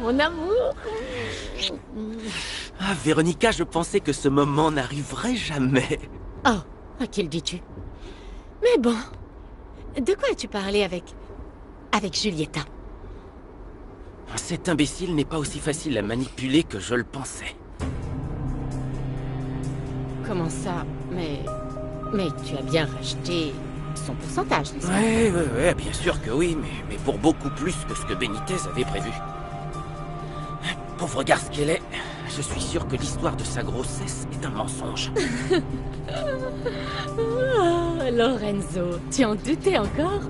mon amour. Ah, Véronica, je pensais que ce moment n'arriverait jamais. Oh, à qui le dis-tu? Mais bon, de quoi as-tu parlé avec Julieta? Cet imbécile n'est pas aussi facile à manipuler que je le pensais. Comment ça? Mais tu as bien racheté son pourcentage, n'est-ce pas? Ouais, bien sûr que oui, mais pour beaucoup plus que ce que Benitez avait prévu. Pauvre garce qu'elle est, je suis sûr que l'histoire de sa grossesse est un mensonge. Oh, Lorenzo, tu en doutais encore?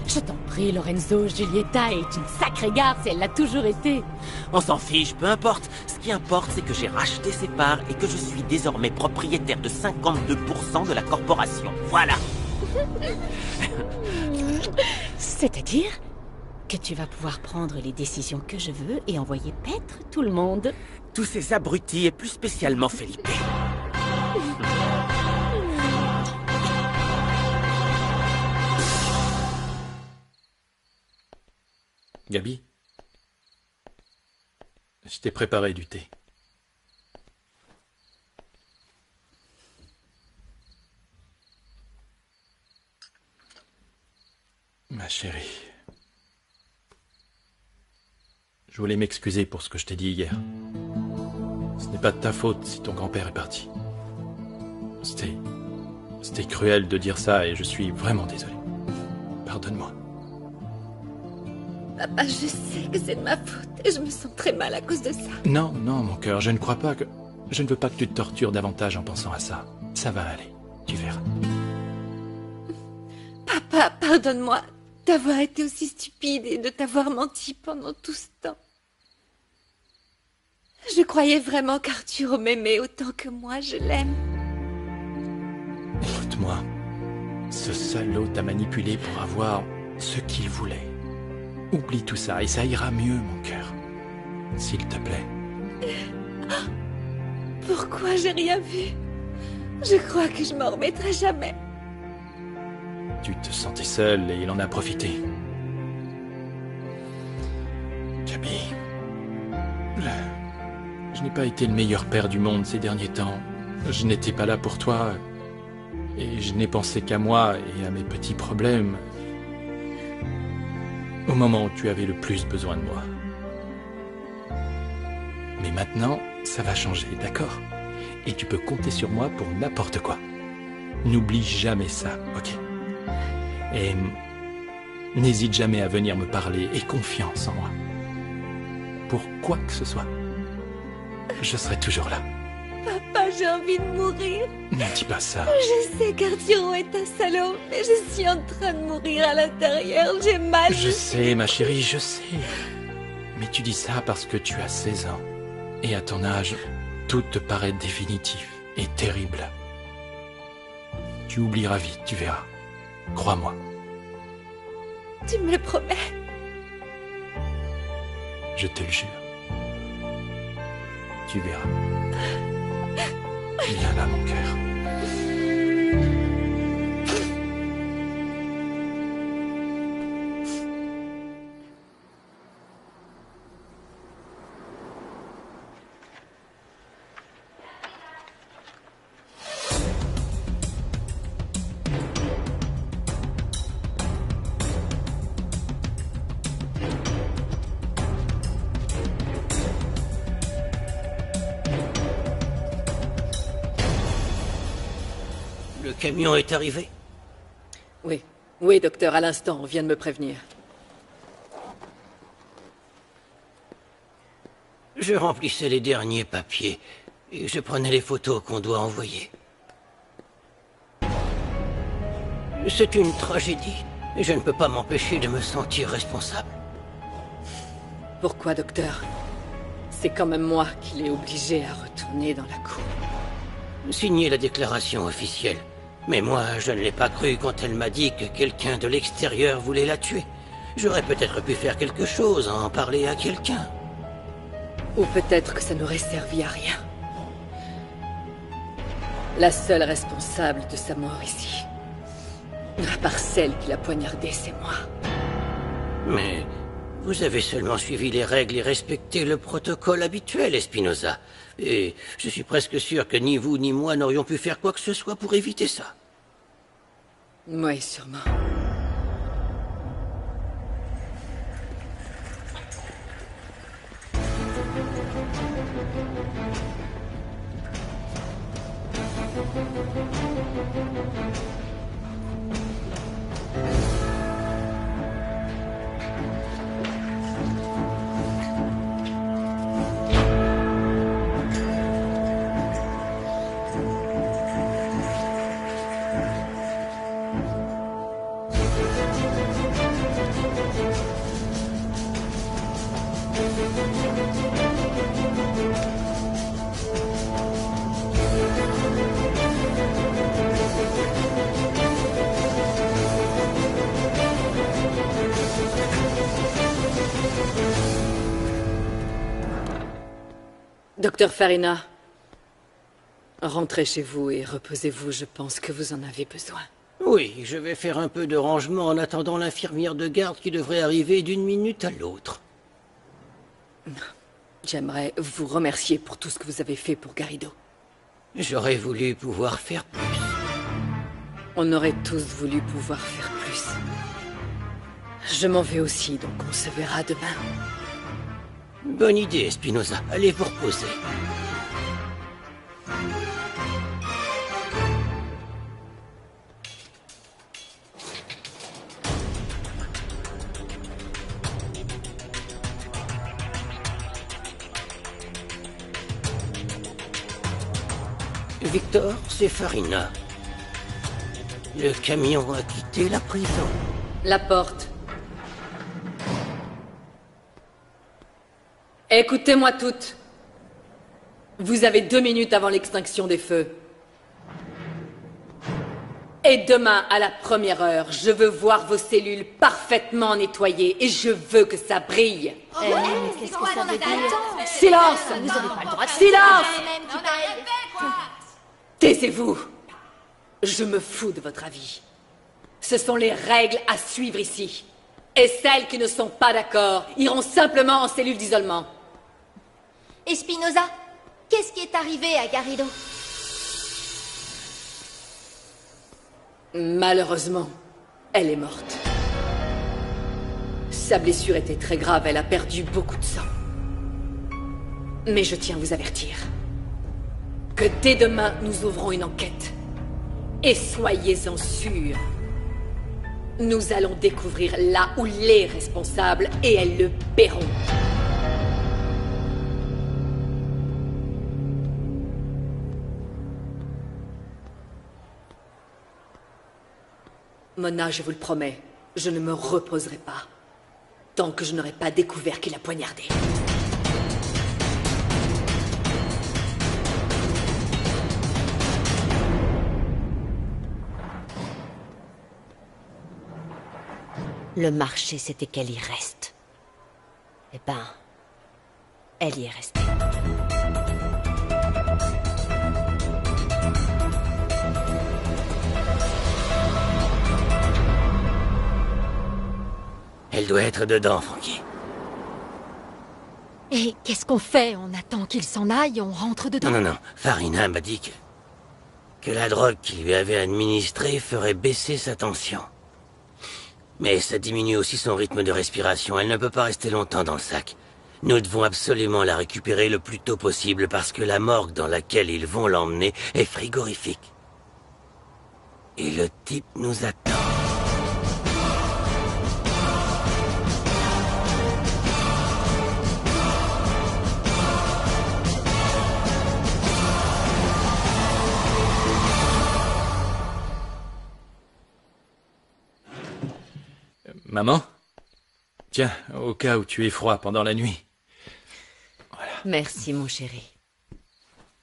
Je t'en prie, Lorenzo, Julieta est une sacrée garce et elle l'a toujours été. On s'en fiche, peu importe. Ce qui importe, c'est que j'ai racheté ses parts et que je suis désormais propriétaire de 52% de la corporation. Voilà. C'est-à-dire que tu vas pouvoir prendre les décisions que je veux et envoyer paître tout le monde. Tous ces abrutis et plus spécialement Felipe. Gabi, je t'ai préparé du thé. Ma chérie, je voulais m'excuser pour ce que je t'ai dit hier. Ce n'est pas de ta faute si ton grand-père est parti. C'était cruel de dire ça et je suis vraiment désolé. Pardonne-moi. Papa, je sais que c'est de ma faute et je me sens très mal à cause de ça. Non, mon cœur, je ne crois pas que... Je ne veux pas que tu te tortures davantage en pensant à ça. Ça va aller, tu verras. Papa, pardonne-moi d'avoir été aussi stupide et de t'avoir menti pendant tout ce temps. Je croyais vraiment qu'Arturo m'aimait autant que moi je l'aime. Écoute-moi, ce salaud t'a manipulé pour avoir ce qu'il voulait. Oublie tout ça et ça ira mieux, mon cœur. S'il te plaît. Pourquoi j'ai rien vu? Je crois que je m'en remettrai jamais. Tu te sentais seul et il en a profité. Gabi, je n'ai pas été le meilleur père du monde ces derniers temps. Je n'étais pas là pour toi et je n'ai pensé qu'à moi et à mes petits problèmes. Au moment où tu avais le plus besoin de moi. Mais maintenant, ça va changer, d'accord? Et tu peux compter sur moi pour n'importe quoi. N'oublie jamais ça, ok? Et n'hésite jamais à venir me parler, aie confiance en moi. Pour quoi que ce soit, je serai toujours là. Papa, j'ai envie de mourir. Ne dis pas ça. Je sais qu'Arturo est un salaud, mais je suis en train de mourir à l'intérieur. J'ai mal. Je sais, ma chérie, je sais. Mais tu dis ça parce que tu as 16 ans. Et à ton âge, tout te paraît définitif et terrible. Tu oublieras vite, tu verras. Crois-moi. Tu me le promets? Je te le jure. Tu verras. Viens là, mon cœur. Le camion est arrivé? Oui, docteur, à l'instant, on vient de me prévenir. Je remplissais les derniers papiers et je prenais les photos qu'on doit envoyer. C'est une tragédie et je ne peux pas m'empêcher de me sentir responsable. Pourquoi, docteur? C'est quand même moi qui l'ai obligé à retourner dans la cour. Signer la déclaration officielle. Mais moi, je ne l'ai pas cru quand elle m'a dit que quelqu'un de l'extérieur voulait la tuer. J'aurais peut-être pu faire quelque chose, en parler à quelqu'un. Ou peut-être que ça n'aurait servi à rien. La seule responsable de sa mort ici, à part celle qui l'a poignardé, c'est moi. Mais Vous avez seulement suivi les règles et respecté le protocole habituel, Espinosa. Et je suis presque sûr que ni vous ni moi n'aurions pu faire quoi que ce soit pour éviter ça. Oui, sûrement. Docteur Farina, rentrez chez vous et reposez-vous, je pense que vous en avez besoin. Oui, je vais faire un peu de rangement en attendant l'infirmière de garde qui devrait arriver d'une minute à l'autre. J'aimerais vous remercier pour tout ce que vous avez fait pour Garrido. J'aurais voulu pouvoir faire plus. On aurait tous voulu pouvoir faire plus. Je m'en vais aussi, donc on se verra demain. Bonne idée, Espinosa. Allez vous reposer. Victor, c'est Farina. Le camion a quitté la prison. La porte. Écoutez-moi toutes. Vous avez 2 minutes avant l'extinction des feux. Et demain, à la première heure, je veux voir vos cellules parfaitement nettoyées et je veux que ça brille. Qu'est-ce que ça veut dire? Silence! Vous n'avez pas le droit de... Silence! Taisez-vous! Je me fous de votre avis. Ce sont les règles à suivre ici. Et celles qui ne sont pas d'accord iront simplement en cellule d'isolement. Espinosa, qu'est-ce qui est arrivé à Garrido? Malheureusement, elle est morte. Sa blessure était très grave, elle a perdu beaucoup de sang. Mais je tiens à vous avertir que dès demain, nous ouvrons une enquête. Et soyez-en sûrs, nous allons découvrir là où les responsables et elles le paieront. Mona, je vous le promets, je ne me reposerai pas tant que je n'aurai pas découvert qui l'a poignardé. Le marché, c'était qu'elle y reste. Eh ben, elle y est restée. Elle doit être dedans, Frankie. Et qu'est-ce qu'on fait? On attend qu'il s'en aille, on rentre dedans? Non. Farina m'a dit que la drogue qu'il lui avait administrée ferait baisser sa tension. Mais ça diminue aussi son rythme de respiration. Elle ne peut pas rester longtemps dans le sac. Nous devons absolument la récupérer le plus tôt possible parce que la morgue dans laquelle ils vont l'emmener est frigorifique. Et le type nous attend. Maman? Tiens, au cas où tu es froid pendant la nuit. Voilà. Merci, mon chéri.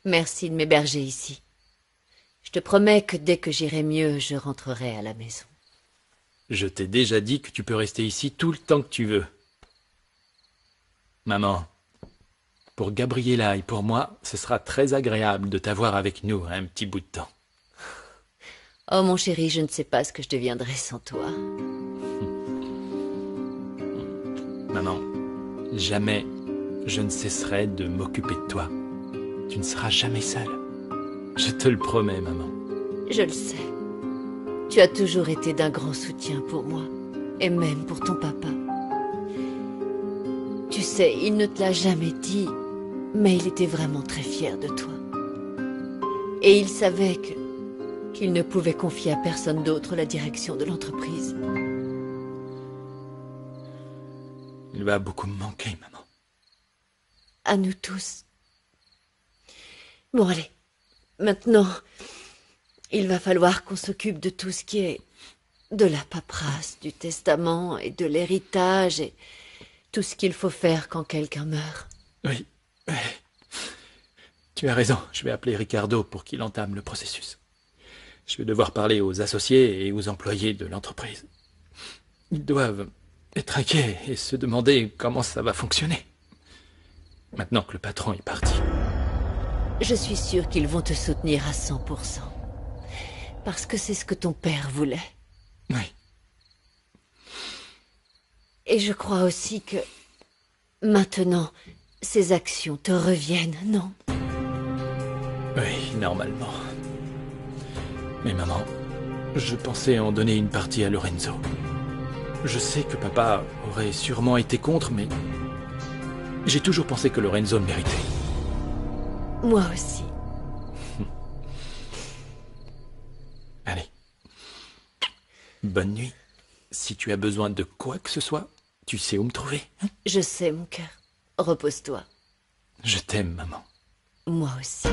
Merci de m'héberger ici. Je te promets que dès que j'irai mieux, je rentrerai à la maison. Je t'ai déjà dit que tu peux rester ici tout le temps que tu veux. Maman, pour Gabriella et pour moi, ce sera très agréable de t'avoir avec nous un petit bout de temps. Oh, mon chéri, je ne sais pas ce que je deviendrais sans toi. Maman, Jamais je ne cesserai de m'occuper de toi. Tu ne seras jamais seule. Je te le promets, maman. Je le sais. Tu as toujours été d'un grand soutien pour moi. Et même pour ton papa. Tu sais, il ne te l'a jamais dit, mais il était vraiment très fier de toi. Et il savait qu'il ne pouvait confier à personne d'autre la direction de l'entreprise. Il va beaucoup me manquer, maman. À nous tous. Bon, allez. Maintenant, il va falloir qu'on s'occupe de tout ce qui est de la paperasse, du testament et de l'héritage et tout ce qu'il faut faire quand quelqu'un meurt. Oui. Tu as raison. Je vais appeler Ricardo pour qu'il entame le processus. Je vais devoir parler aux associés et aux employés de l'entreprise. Ils doivent être inquiets et se demander comment ça va fonctionner. Maintenant que le patron est parti. Je suis sûre qu'ils vont te soutenir à 100%. Parce que c'est ce que ton père voulait. Oui. Et je crois aussi que... maintenant, ces actions te reviennent, non? Oui, normalement. Mais maman, je pensais en donner une partie à Lorenzo. Je sais que papa aurait sûrement été contre, mais... j'ai toujours pensé que Lorenzo le méritait. Moi aussi. Allez. Bonne nuit. Si tu as besoin de quoi que ce soit, tu sais où me trouver. Hein? Je sais, mon cœur. Repose-toi. Je t'aime, maman. Moi aussi.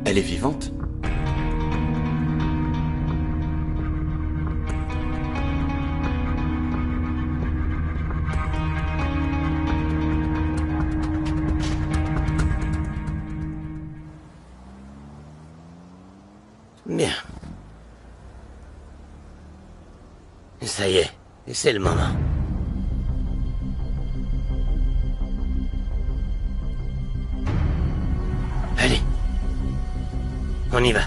Elle est vivante? Bien. Ça y est, c'est le moment. Allez. On y va.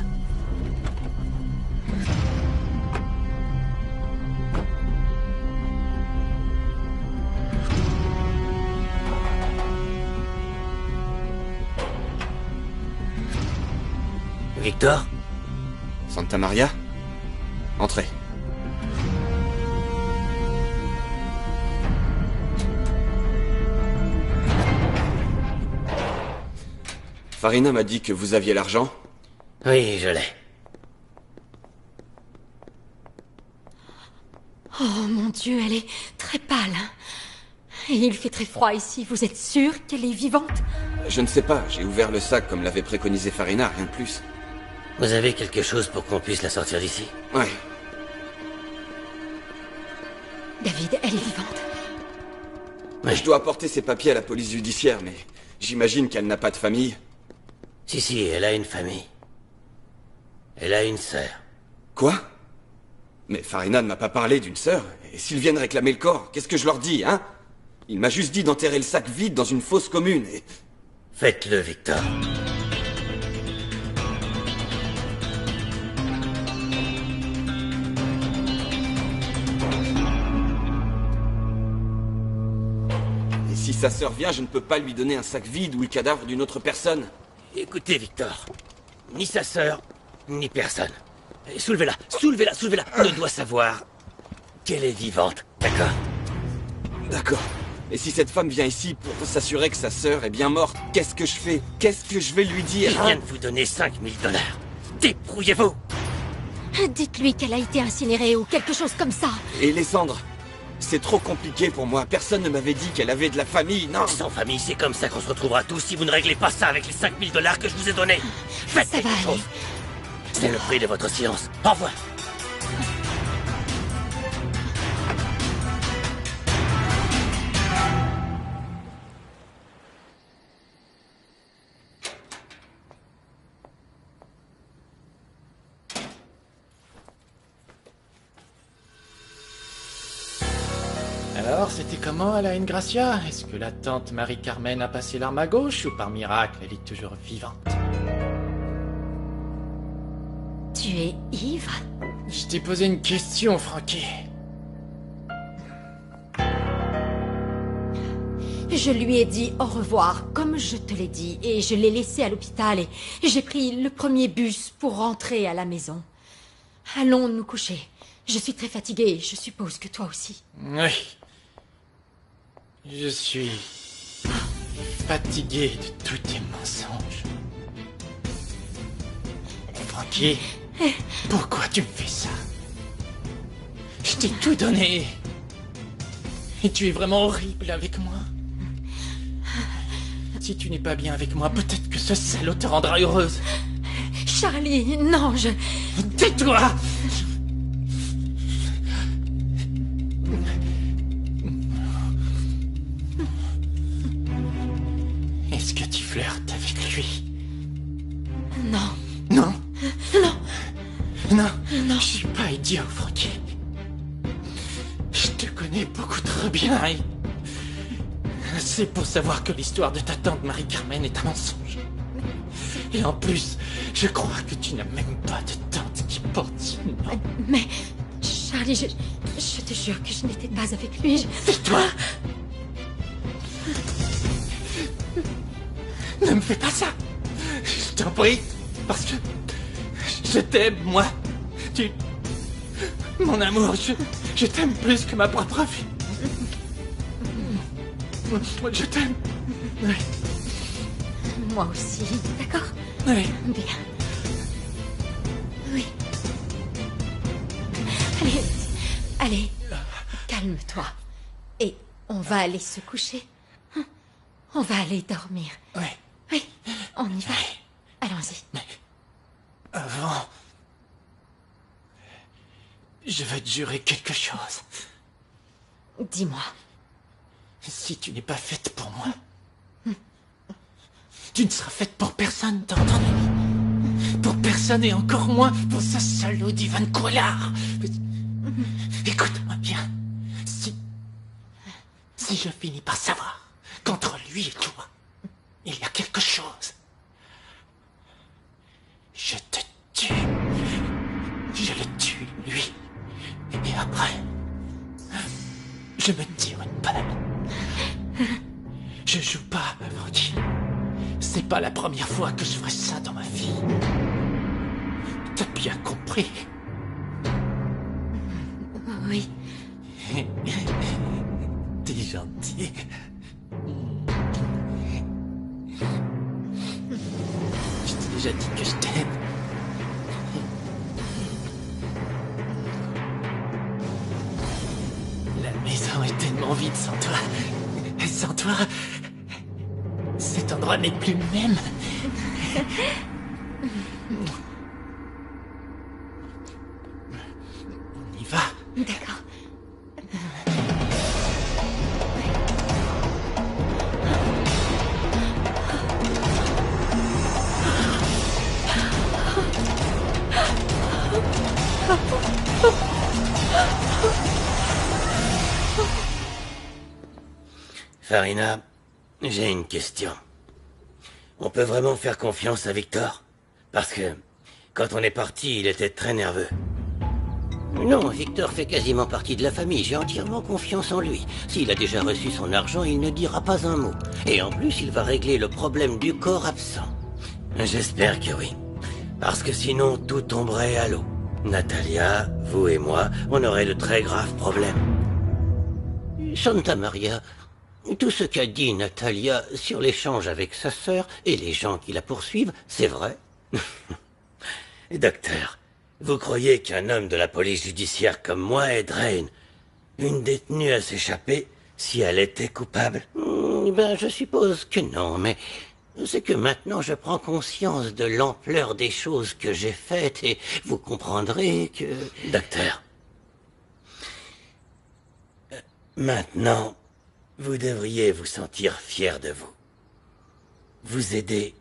Victor? Santa Maria? Entrez. Farina m'a dit que vous aviez l'argent. Oui, je l'ai. Oh mon Dieu, elle est très pâle. Et il fait très froid ici. Vous êtes sûr qu'elle est vivante? Je ne sais pas, j'ai ouvert le sac comme l'avait préconisé Farina, rien de plus. Vous avez quelque chose pour qu'on puisse la sortir d'ici? Ouais. David, elle est vivante. Ouais. Je dois apporter ses papiers à la police judiciaire, mais j'imagine qu'elle n'a pas de famille. Si, elle a une famille. Elle a une sœur. Quoi? Mais Farina ne m'a pas parlé d'une sœur. Et s'ils viennent réclamer le corps, qu'est-ce que je leur dis, hein? Il m'a juste dit d'enterrer le sac vide dans une fosse commune et... Faites-le, Victor. Et si sa sœur vient, je ne peux pas lui donner un sac vide ou le cadavre d'une autre personne. Écoutez, Victor. Ni sa sœur, ni personne. Soulevez-la, ne doit savoir qu'elle est vivante, d'accord? D'accord. Et si cette femme vient ici pour s'assurer que sa sœur est bien morte, qu'est-ce que je fais? Qu'est-ce que je vais lui dire? Je viens de vous donner 5000 $. Débrouillez-vous! Dites-lui qu'elle a été incinérée ou quelque chose comme ça. Et les cendres? C'est trop compliqué pour moi. Personne ne m'avait dit qu'elle avait de la famille, non? Sans famille, c'est comme ça qu'on se retrouvera tous si vous ne réglez pas ça avec les 5000 $ que je vous ai donnés. Faites Ça va quelque chose. aller. C'est le prix de votre silence. Au revoir. Alors, c'était comment à la Haine Gracia? Est-ce que la tante Marie-Carmen a passé l'arme à gauche ou par miracle, elle est toujours vivante? Tu es ivre? Je t'ai posé une question, Frankie. Je lui ai dit au revoir, comme je te l'ai dit, et je l'ai laissé à l'hôpital et j'ai pris le premier bus pour rentrer à la maison. Allons nous coucher. Je suis très fatiguée, je suppose que toi aussi. Oui. Je suis fatigué de tous tes mensonges. Frankie, pourquoi tu me fais ça? Je t'ai tout donné. Et tu es vraiment horrible avec moi. Si tu n'es pas bien avec moi, peut-être que ce salaud te rendra heureuse. Charlie, non, Tais-toi! Est-ce que tu flirtes avec lui? Non. Non? Non. Non. Non. Je suis pas idiot, Frankie. Je te connais beaucoup trop bien et... C'est pour savoir que l'histoire de ta tante Marie-Carmen est un mensonge. Et en plus, je crois que tu n'as même pas de tante qui porte ce nom. Mais, Charlie, je te jure que je n'étais pas avec lui. Tais-toi! Ne me fais pas ça! Je t'en prie, parce que je t'aime, moi. Mon amour, je t'aime plus que ma propre vie. Je t'aime. Oui. Moi aussi, d'accord? Oui. Bien. Oui. Allez, allez, calme-toi. Et on va aller se coucher. On va aller dormir. Oui. Oui, on y va. Allons-y. Mais avant, je veux te jurer quelque chose. Dis-moi. Si tu n'es pas faite pour moi, tu ne seras faite pour personne, t'as entendu? Pour personne et encore moins pour ce salaud d'Ivan Kolar. Écoute-moi bien. Si je finis par savoir qu'entre lui et toi, il y a quelque chose, je te tue. Je le tue, lui. Et après, je me tire une balle. Je joue pas, Frankie. C'est pas la première fois que je ferai ça dans ma vie. T'as bien compris? Oui. T'es gentil. Je t'ai déjà dit que je t'aime. La maison est tellement vide sans toi. Et sans toi, cet endroit n'est plus le même. On y va. D'accord. Farina, j'ai une question. On peut vraiment faire confiance à Victor? Parce que, quand on est parti, il était très nerveux. Non, Victor fait quasiment partie de la famille. J'ai entièrement confiance en lui. S'il a déjà reçu son argent, il ne dira pas un mot. Et en plus, il va régler le problème du corps absent. J'espère que oui. Parce que sinon, tout tomberait à l'eau. Natalia, vous et moi, on aurait de très graves problèmes. Santa Maria, tout ce qu'a dit Natalia sur l'échange avec sa sœur et les gens qui la poursuivent, c'est vrai. Docteur, vous croyez qu'un homme de la police judiciaire comme moi aiderait une détenue à s'échapper si elle était coupable? Ben, je suppose que non, mais c'est que maintenant je prends conscience de l'ampleur des choses que j'ai faites et vous comprendrez que... Docteur, maintenant, vous devriez vous sentir fier de vous. Vous aidez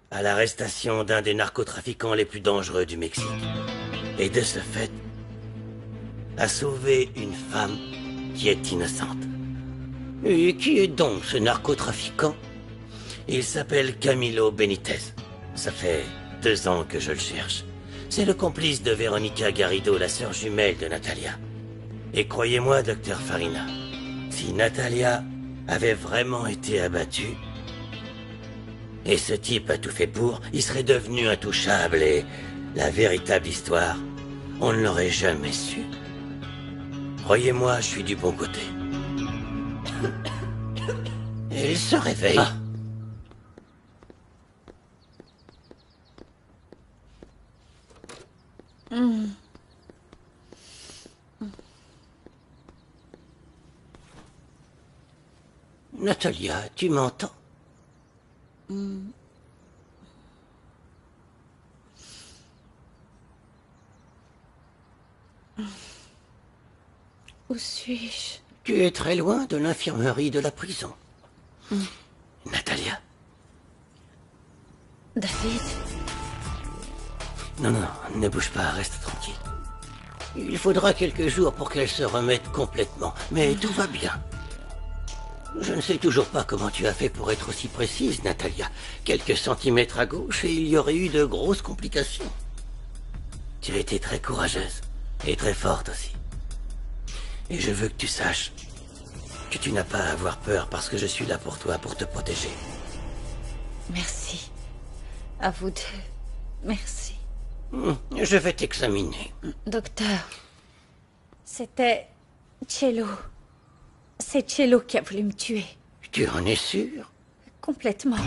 à l'arrestation d'un des narcotrafiquants les plus dangereux du Mexique. Et de ce fait, à sauver une femme qui est innocente. Et qui est donc ce narcotrafiquant? Il s'appelle Camilo Benitez. Ça fait 2 ans que je le cherche. C'est le complice de Veronica Garrido, la sœur jumelle de Natalia. Et croyez-moi, docteur Farina, si Natalia avait vraiment été abattue, et ce type a tout fait pour, il serait devenu intouchable et la véritable histoire, on ne l'aurait jamais su. Croyez-moi, je suis du bon côté. Et il se réveille. Ah. Natalia, tu m'entends? Où suis-je? Tu es très loin de l'infirmerie de la prison. Natalia. David? Non, ne bouge pas, reste tranquille. Il faudra quelques jours pour qu'elle se remette complètement, mais tout va bien. Je ne sais toujours pas comment tu as fait pour être aussi précise, Natalia. Quelques centimètres à gauche et il y aurait eu de grosses complications. Tu as été très courageuse et très forte aussi. Et je veux que tu saches que tu n'as pas à avoir peur parce que je suis là pour toi, pour te protéger. Merci. À vous deux. Merci. Je vais t'examiner. Docteur, c'était Cello. C'est Cello qui a voulu me tuer. Tu en es sûr? Complètement.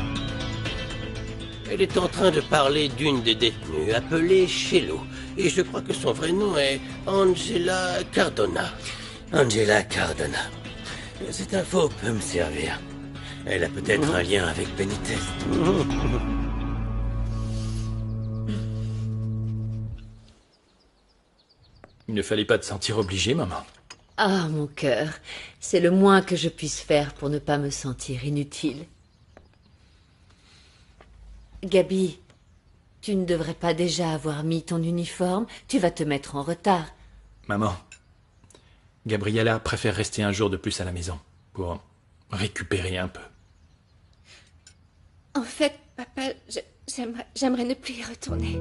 Elle est en train de parler d'une des détenues, appelée Cello. Et je crois que son vrai nom est Angela Cardona. Angela Cardona. Cette info peut me servir. Elle a peut-être un lien avec Benitez. Il ne fallait pas te sentir obligé, maman. Ah, mon cœur, c'est le moins que je puisse faire pour ne pas me sentir inutile. Gabi, tu ne devrais pas déjà avoir mis ton uniforme. Tu vas te mettre en retard. Maman, Gabriella préfère rester un jour de plus à la maison pour récupérer un peu. En fait, papa, j'aimerais ne plus y retourner.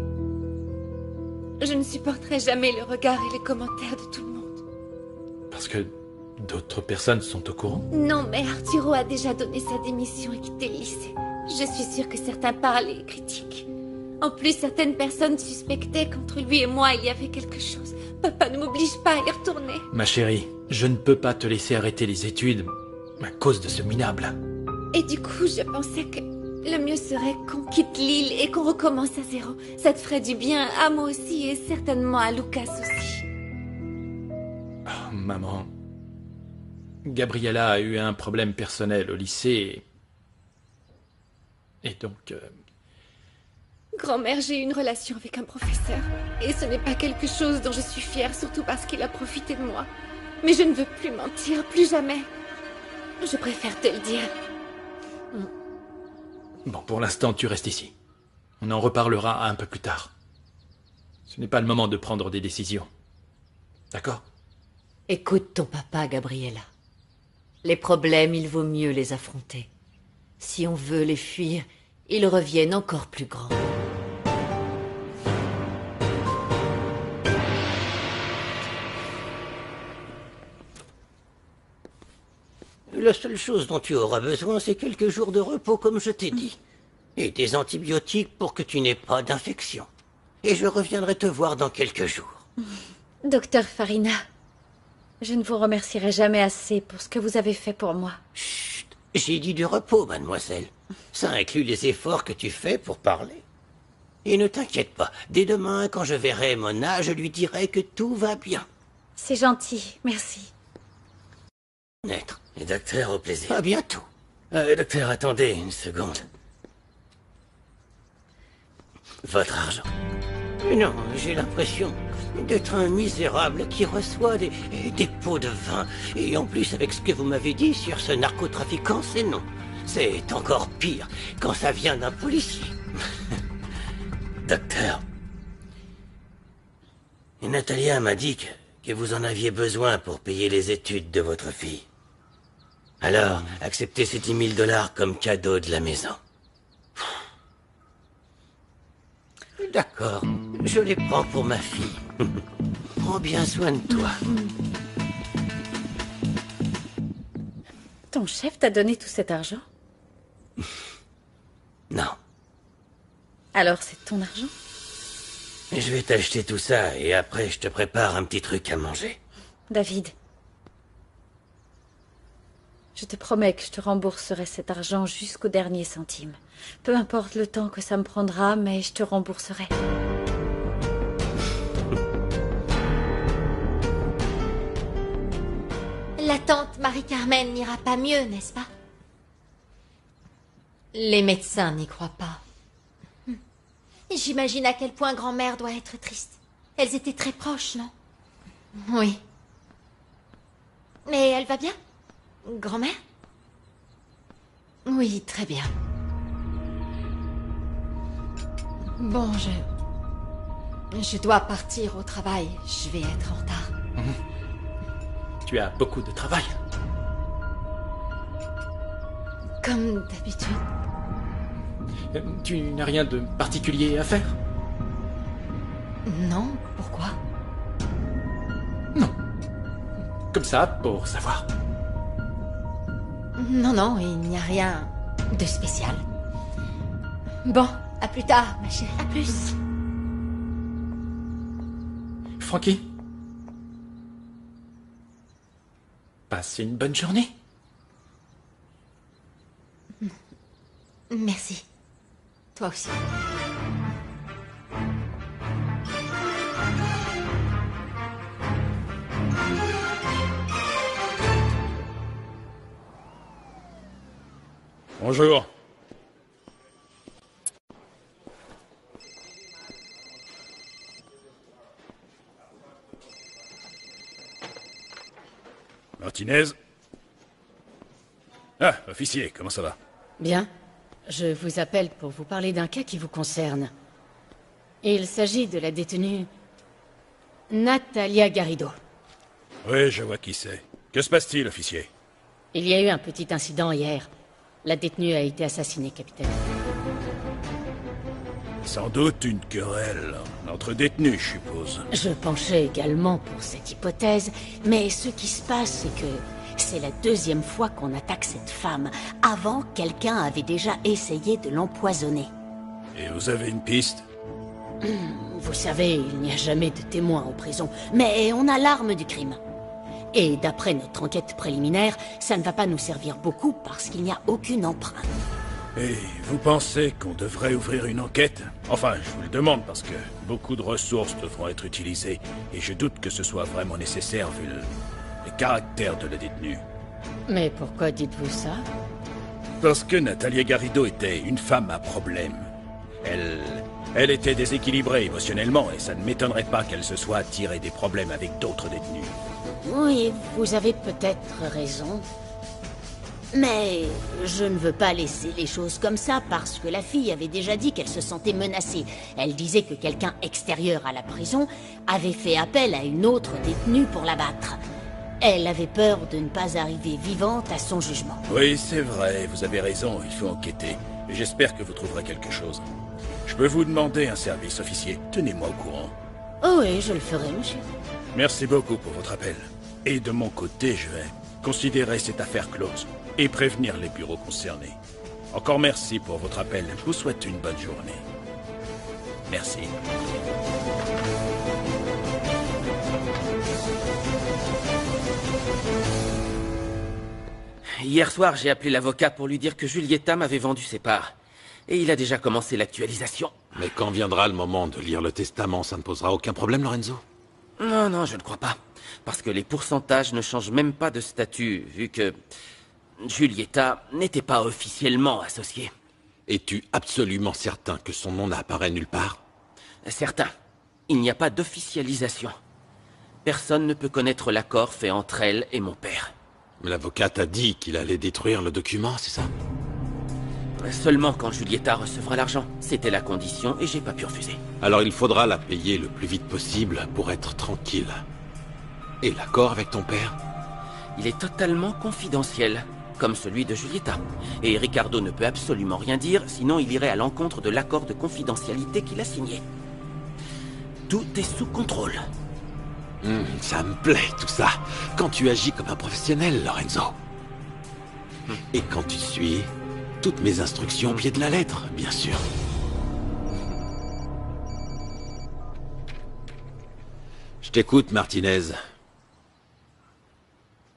Je ne supporterai jamais le regard et les commentaires de tout le monde. Parce que d'autres personnes sont au courant? Non, mais Arturo a déjà donné sa démission et quitté le lycée. Je suis sûre que certains parlent et critiquent. En plus, certaines personnes suspectaient qu'entre lui et moi, il y avait quelque chose. Papa ne m'oblige pas à y retourner. Ma chérie, je ne peux pas te laisser arrêter les études à cause de ce minable. Et du coup, je pensais que le mieux serait qu'on quitte l'île et qu'on recommence à zéro. Ça te ferait du bien à moi aussi et certainement à Lucas aussi. Oh, maman, Gabriella a eu un problème personnel au lycée. Et donc... Grand-mère, j'ai eu une relation avec un professeur. Et ce n'est pas quelque chose dont je suis fière, surtout parce qu'il a profité de moi. Mais je ne veux plus mentir, plus jamais. Je préfère te le dire. Bon, pour l'instant, tu restes ici. On en reparlera un peu plus tard. Ce n'est pas le moment de prendre des décisions. D'accord? Écoute ton papa, Gabriella. Les problèmes, il vaut mieux les affronter. Si on veut les fuir, ils reviennent encore plus grands. La seule chose dont tu auras besoin, c'est quelques jours de repos, comme je t'ai dit. Et des antibiotiques pour que tu n'aies pas d'infection. Et je reviendrai te voir dans quelques jours. Docteur Farina, je ne vous remercierai jamais assez pour ce que vous avez fait pour moi. Chut, j'ai dit du repos, mademoiselle. Ça inclut les efforts que tu fais pour parler. Et ne t'inquiète pas, dès demain, quand je verrai Mona, je lui dirai que tout va bien. C'est gentil, merci. Naître. Et docteur, au plaisir. À bientôt. Docteur, attendez une seconde. Votre argent. Non, j'ai l'impression d'être un misérable qui reçoit des pots de vin. Et en plus, avec ce que vous m'avez dit sur ce narcotrafiquant, c'est non. C'est encore pire quand ça vient d'un policier. Docteur, Natalia m'a dit que vous en aviez besoin pour payer les études de votre fille. Alors, acceptez ces 10 000 $ comme cadeau de la maison. D'accord, je les prends pour ma fille. Prends bien soin de toi. Ton chef t'a donné tout cet argent? Non. Alors c'est ton argent? Je vais t'acheter tout ça et après je te prépare un petit truc à manger. David, je te promets que je te rembourserai cet argent jusqu'au dernier centime. Peu importe le temps que ça me prendra, mais je te rembourserai. La tante Marie-Carmen n'ira pas mieux, n'est-ce pas? Les médecins n'y croient pas. J'imagine à quel point grand-mère doit être triste. Elles étaient très proches, non? Oui. Mais elle va bien? Grand-mère? Oui, très bien. Bon, je dois partir au travail. Je vais être en retard. Tu as beaucoup de travail. Comme d'habitude. Tu n'as rien de particulier à faire? Non, pourquoi? Non. Comme ça, pour savoir. Non, non, il n'y a rien de spécial. Bon, à plus tard, ma chère. À plus. Frankie? Passe une bonne journée. Merci. Toi aussi. Bonjour. Martinez. Ah, officier, comment ça va? Bien. Je vous appelle pour vous parler d'un cas qui vous concerne. Il s'agit de la détenue Natalia Garrido. Oui, je vois qui c'est. Que se passe-t-il, officier? Il y a eu un petit incident hier. La détenue a été assassinée, capitaine. Sans doute une querelle entre détenus, je suppose. Je penchais également pour cette hypothèse, mais ce qui se passe, c'est que c'est la deuxième fois qu'on attaque cette femme. Avant, quelqu'un avait déjà essayé de l'empoisonner. Et vous avez une piste? Vous savez, il n'y a jamais de témoins en prison, mais on a l'arme du crime. Et d'après notre enquête préliminaire, ça ne va pas nous servir beaucoup parce qu'il n'y a aucune empreinte. Et vous pensez qu'on devrait ouvrir une enquête? Enfin, je vous le demande parce que beaucoup de ressources devront être utilisées, et je doute que ce soit vraiment nécessaire vu le caractère de la détenue. Mais pourquoi dites-vous ça? Parce que Natalia Garrido était une femme à problème. Elle était déséquilibrée émotionnellement, et ça ne m'étonnerait pas qu'elle se soit attirée des problèmes avec d'autres détenus. Oui, vous avez peut-être raison. Mais je ne veux pas laisser les choses comme ça parce que la fille avait déjà dit qu'elle se sentait menacée. Elle disait que quelqu'un extérieur à la prison avait fait appel à une autre détenue pour l'abattre. Elle avait peur de ne pas arriver vivante à son jugement. Oui, c'est vrai, vous avez raison, il faut enquêter. Et j'espère que vous trouverez quelque chose. Je peux vous demander un service, officier. Tenez-moi au courant. Oh oui, je le ferai, monsieur. Merci beaucoup pour votre appel. Et de mon côté, je vais considérer cette affaire close et prévenir les bureaux concernés. Encore merci pour votre appel. Je vous souhaite une bonne journée. Merci. Hier soir, j'ai appelé l'avocat pour lui dire que Julieta m'avait vendu ses parts. Et il a déjà commencé l'actualisation. Mais quand viendra le moment de lire le testament, ça ne posera aucun problème, Lorenzo? Non, non, je ne crois pas. Parce que les pourcentages ne changent même pas de statut, vu que Julieta n'était pas officiellement associée. Es-tu absolument certain que son nom n'apparaît nulle part? Certain. Il n'y a pas d'officialisation. Personne ne peut connaître l'accord fait entre elle et mon père. L'avocat a dit qu'il allait détruire le document, c'est ça? Seulement quand Julieta recevra l'argent. C'était la condition et j'ai pas pu refuser. Alors il faudra la payer le plus vite possible pour être tranquille. Et l'accord avec ton père? Il est totalement confidentiel. comme celui de Julieta. Et Ricardo ne peut absolument rien dire, sinon il irait à l'encontre de l'accord de confidentialité qu'il a signé. Tout est sous contrôle. Ça me plaît, tout ça. Quand tu agis comme un professionnel, Lorenzo. Et quand tu suis toutes mes instructions au pied de la lettre, bien sûr. Je t'écoute, Martinez.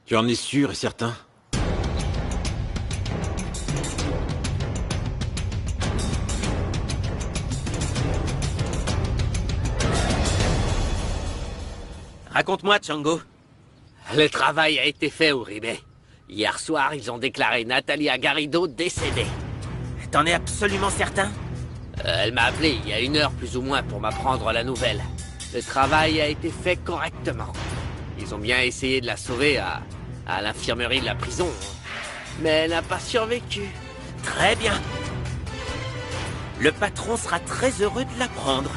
Tu en es sûr et certain? Raconte-moi, Django. Le travail a été fait, Uribe. Hier soir, ils ont déclaré Natalia Garrido décédée. T'en es absolument certain? Elle m'a appelé il y a 1 heure plus ou moins pour m'apprendre la nouvelle. Le travail a été fait correctement. Ils ont bien essayé de la sauver à l'infirmerie de la prison. Mais elle n'a pas survécu. Très bien. Le patron sera très heureux de l'apprendre.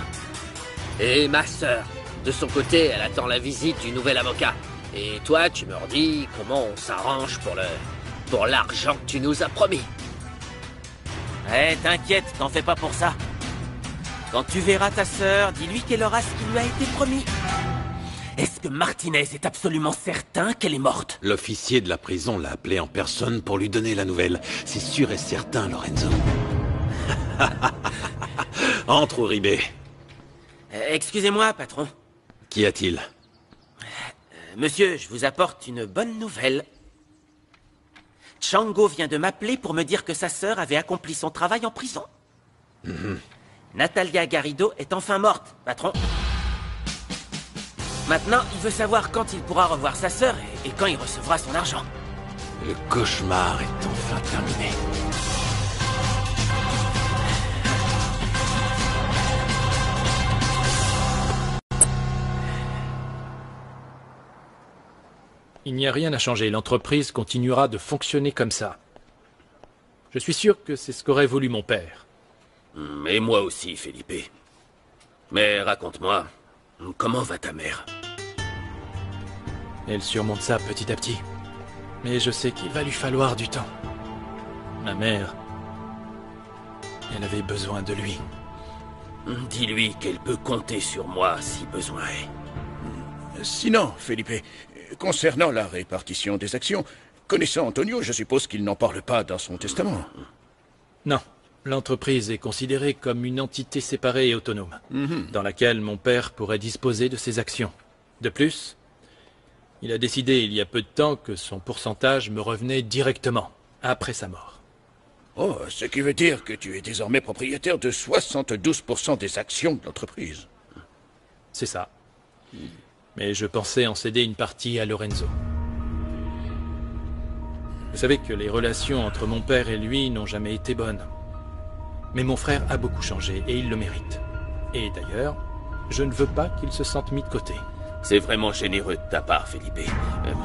Et ma sœur, de son côté, elle attend la visite du nouvel avocat. Et toi, tu me redis comment on s'arrange pour l'argent que tu nous as promis. Eh, t'inquiète, t'en fais pas pour ça. Quand tu verras ta sœur, dis-lui qu'elle aura ce qui lui a été promis. Est-ce que Martinez est absolument certain qu'elle est morte? L'officier de la prison l'a appelé en personne pour lui donner la nouvelle. C'est sûr et certain, Lorenzo. Entre, Uribe. Excusez-moi, patron. Qu'y a-t-il? Monsieur, je vous apporte une bonne nouvelle. Django vient de m'appeler pour me dire que sa sœur avait accompli son travail en prison. Natalia Garrido est enfin morte, patron. Maintenant, il veut savoir quand il pourra revoir sa sœur et quand il recevra son argent. Le cauchemar est enfin terminé. Il n'y a rien à changer, l'entreprise continuera de fonctionner comme ça. Je suis sûr que c'est ce qu'aurait voulu mon père. Et moi aussi, Felipe. Mais raconte-moi, comment va ta mère? Elle surmonte ça petit à petit. Mais je sais qu'il va lui falloir du temps. Ma mère, elle avait besoin de lui. Dis-lui qu'elle peut compter sur moi si besoin est. Sinon, Felipe, concernant la répartition des actions, connaissant Antonio, je suppose qu'il n'en parle pas dans son testament. Non, l'entreprise est considérée comme une entité séparée et autonome, dans laquelle mon père pourrait disposer de ses actions. De plus, il a décidé il y a peu de temps que son pourcentage me revenait directement, après sa mort. Oh, ce qui veut dire que tu es désormais propriétaire de 72% des actions de l'entreprise. C'est ça. Mais je pensais en céder une partie à Lorenzo. Vous savez que les relations entre mon père et lui n'ont jamais été bonnes. Mais mon frère a beaucoup changé et il le mérite. Et d'ailleurs, je ne veux pas qu'il se sente mis de côté. C'est vraiment généreux de ta part, Felipe.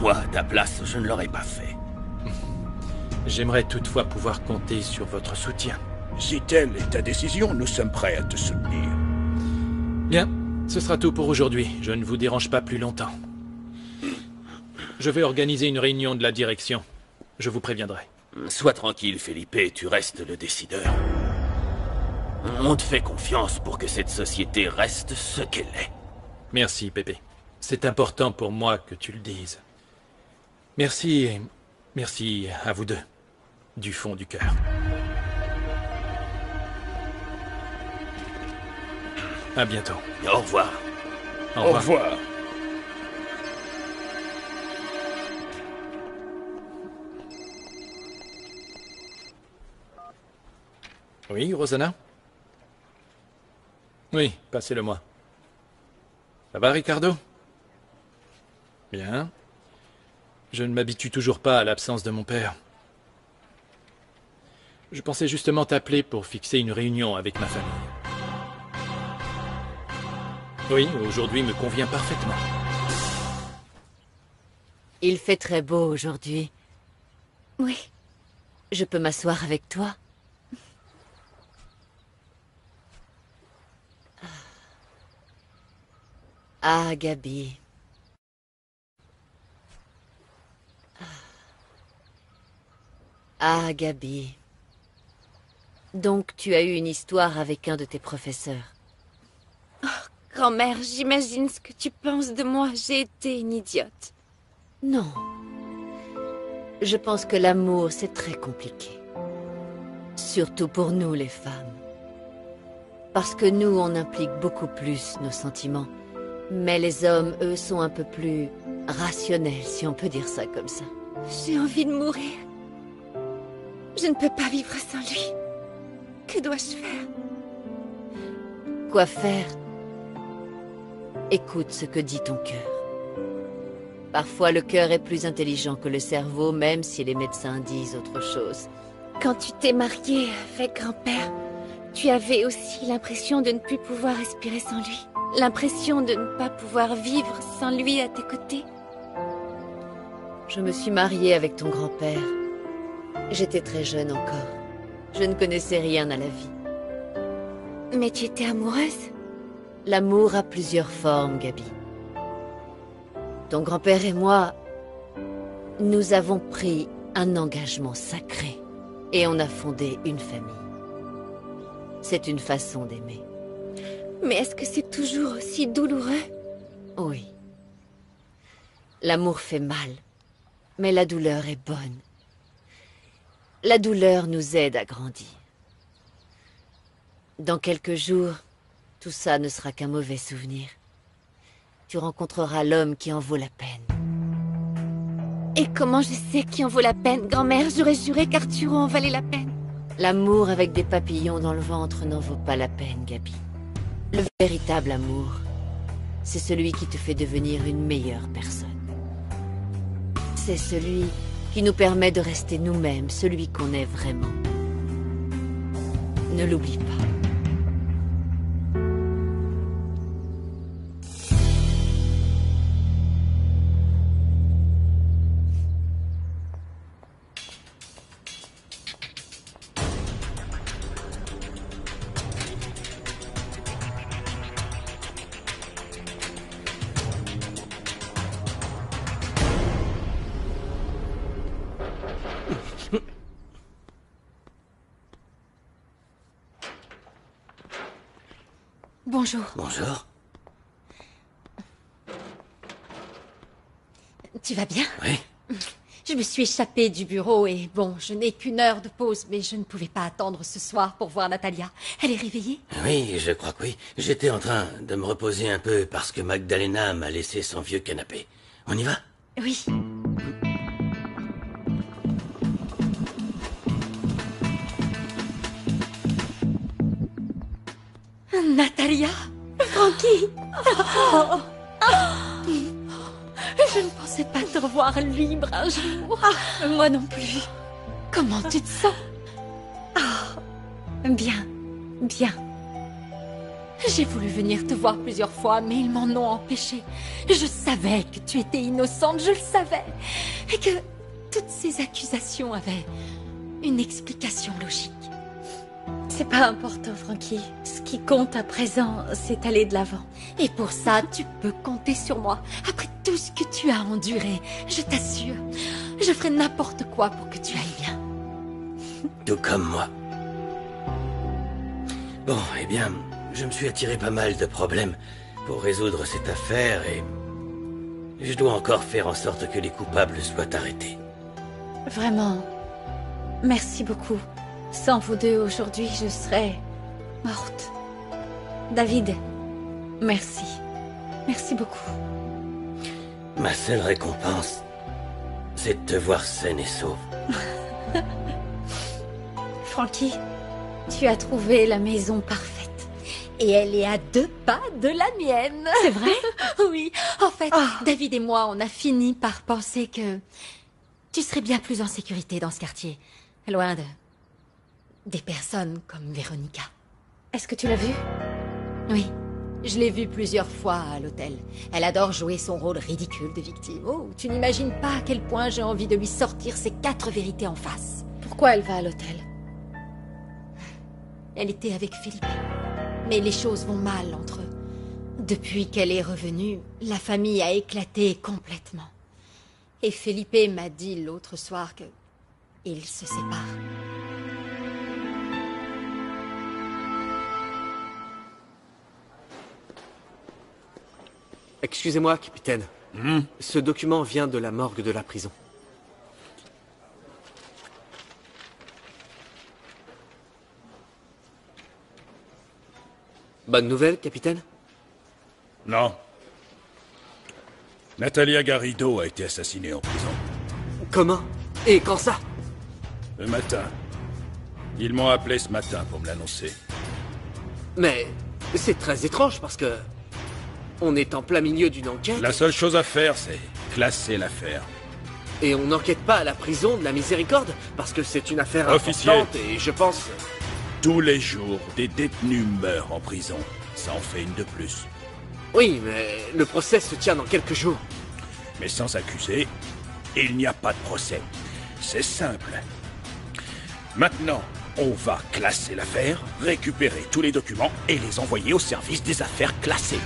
Moi, à ta place, je ne l'aurais pas fait. J'aimerais toutefois pouvoir compter sur votre soutien. Si telle est ta décision, nous sommes prêts à te soutenir. Bien, ce sera tout pour aujourd'hui. Je ne vous dérange pas plus longtemps. Je vais organiser une réunion de la direction. Je vous préviendrai. Sois tranquille, Felipe, tu restes le décideur. On te fait confiance pour que cette société reste ce qu'elle est. Merci, Pépé. C'est important pour moi que tu le dises. Merci et merci à vous deux, du fond du cœur. À bientôt. Au revoir. Au revoir. Au revoir. Oui, Rosanna? Oui, passez-le-moi. Ça va, Ricardo? Bien. Je ne m'habitue toujours pas à l'absence de mon père. Je pensais justement t'appeler pour fixer une réunion avec ma famille. Oui, aujourd'hui me convient parfaitement. Il fait très beau aujourd'hui. Oui. Je peux m'asseoir avec toi? Ah, Gabi. Ah, Gabi. Donc tu as eu une histoire avec un de tes professeurs. Grand-mère, j'imagine ce que tu penses de moi. J'ai été une idiote. Non. Je pense que l'amour, c'est très compliqué. Surtout pour nous, les femmes. Parce que nous, on implique beaucoup plus nos sentiments. Mais les hommes, eux, sont un peu plus rationnels, si on peut dire ça comme ça. J'ai envie de mourir. Je ne peux pas vivre sans lui. Que dois-je faire? Quoi faire? Écoute ce que dit ton cœur. Parfois, le cœur est plus intelligent que le cerveau, même si les médecins disent autre chose. Quand tu t'es mariée avec grand-père, tu avais aussi l'impression de ne plus pouvoir respirer sans lui. L'impression de ne pas pouvoir vivre sans lui à tes côtés. Je me suis mariée avec ton grand-père. J'étais très jeune encore. Je ne connaissais rien à la vie. Mais tu étais amoureuse? L'amour a plusieurs formes, Gabi. Ton grand-père et moi, nous avons pris un engagement sacré et on a fondé une famille. C'est une façon d'aimer. Mais est-ce que c'est toujours aussi douloureux? Oui. L'amour fait mal, mais la douleur est bonne. La douleur nous aide à grandir. Dans quelques jours, tout ça ne sera qu'un mauvais souvenir. Tu rencontreras l'homme qui en vaut la peine. Et comment je sais qui en vaut la peine, grand-mère? J'aurais juré qu'Arturo en valait la peine. L'amour avec des papillons dans le ventre n'en vaut pas la peine, Gabi. Le véritable amour, c'est celui qui te fait devenir une meilleure personne. C'est celui qui nous permet de rester nous-mêmes, celui qu'on est vraiment. Ne l'oublie pas. Bonjour. Bonjour. Tu vas bien? Oui. Je me suis échappée du bureau et bon, je n'ai qu'une heure de pause, mais je ne pouvais pas attendre ce soir pour voir Natalia. Elle est réveillée? Oui, je crois que oui. J'étais en train de me reposer un peu parce que Magdalena m'a laissé son vieux canapé. On y va? Oui. Natalia? Frankie! Oh. Je ne pensais pas te revoir libre un jour. Moi non plus. Comment tu te sens? Bien, bien. J'ai voulu venir te voir plusieurs fois, mais ils m'en ont empêché. Je savais que tu étais innocente, je le savais. Et que toutes ces accusations avaient une explication logique. C'est pas important, Frankie. Ce qui compte à présent, c'est aller de l'avant. Et pour ça, tu peux compter sur moi. Après tout ce que tu as enduré, je t'assure, je ferai n'importe quoi pour que tu ailles bien. Tout comme moi. Bon, eh bien, je me suis attiré pas mal de problèmes pour résoudre cette affaire et je dois encore faire en sorte que les coupables soient arrêtés. Vraiment, merci beaucoup. Sans vous deux, aujourd'hui, je serais morte. David, merci. Merci beaucoup. Ma seule récompense, c'est de te voir saine et sauve. Frankie, tu as trouvé la maison parfaite. Et elle est à 2 pas de la mienne. C'est vrai? Oui. En fait, David et moi, on a fini par penser que tu serais bien plus en sécurité dans ce quartier. Loin des personnes comme Véronica. Est-ce que tu l'as vue? Oui. Je l'ai vue plusieurs fois à l'hôtel. Elle adore jouer son rôle ridicule de victime. Oh, tu n'imagines pas à quel point j'ai envie de lui sortir ses 4 vérités en face. Pourquoi elle va à l'hôtel? Elle était avec Philippe. Mais les choses vont mal entre eux. Depuis qu'elle est revenue, la famille a éclaté complètement. Et Felipe m'a dit l'autre soir que Ils se séparent. Excusez-moi, capitaine. Ce document vient de la morgue de la prison. Bonne nouvelle, capitaine? Non. Natalia Garrido a été assassinée en prison. Comment? Et quand ça? Le matin. Ils m'ont appelé ce matin pour me l'annoncer. Mais c'est très étrange parce que... on est en plein milieu d'une enquête. La seule chose à faire, c'est classer l'affaire. Et on n'enquête pas à la prison de la Miséricorde parce que c'est une affaire Officier. importante et je pense... Tous les jours, des détenus meurent en prison. Ça en fait une de plus. Oui, mais le procès se tient dans quelques jours. Mais sans accusé, il n'y a pas de procès. C'est simple. Maintenant, on va classer l'affaire, récupérer tous les documents et les envoyer au service des affaires classées.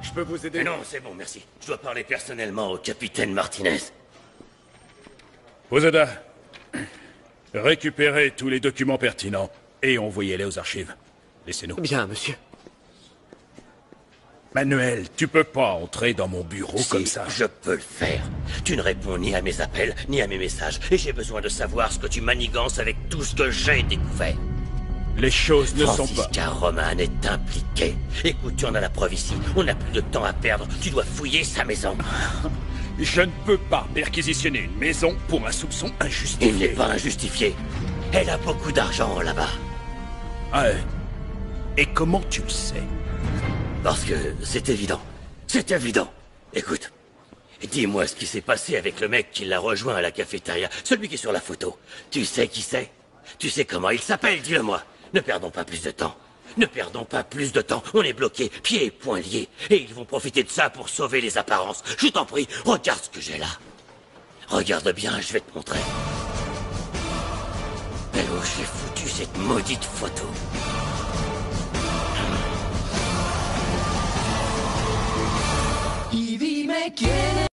Je peux vous aider? Non, c'est bon, merci. Je dois parler personnellement au capitaine Martinez. Posada, récupérez tous les documents pertinents et envoyez-les aux archives. Laissez-nous. Bien, monsieur. Manuel, tu peux pas entrer dans mon bureau comme ça. Je peux le faire. Tu ne réponds ni à mes appels, ni à mes messages. Et j'ai besoin de savoir ce que tu manigances avec tout ce que j'ai découvert. Les choses ne sont pas... Francisca Roman est impliqué. Écoute, tu en as la preuve ici. On n'a plus de temps à perdre. Tu dois fouiller sa maison. Je ne peux pas perquisitionner une maison pour un soupçon injustifié. Il n'est pas injustifié. Elle a beaucoup d'argent là-bas. Ouais. Et comment tu le sais? Parce que c'est évident. C'est évident. Écoute, dis-moi ce qui s'est passé avec le mec qui l'a rejoint à la cafétéria. Celui qui est sur la photo. Tu sais qui c'est? Tu sais comment il s'appelle? Dis-le-moi. Ne perdons pas plus de temps. Ne perdons pas plus de temps. On est bloqués, pieds et poings liés. Et ils vont profiter de ça pour sauver les apparences. Je t'en prie, regarde ce que j'ai là. Regarde bien, je vais te montrer. Mais où j'ai foutu cette maudite photo? Y dime quién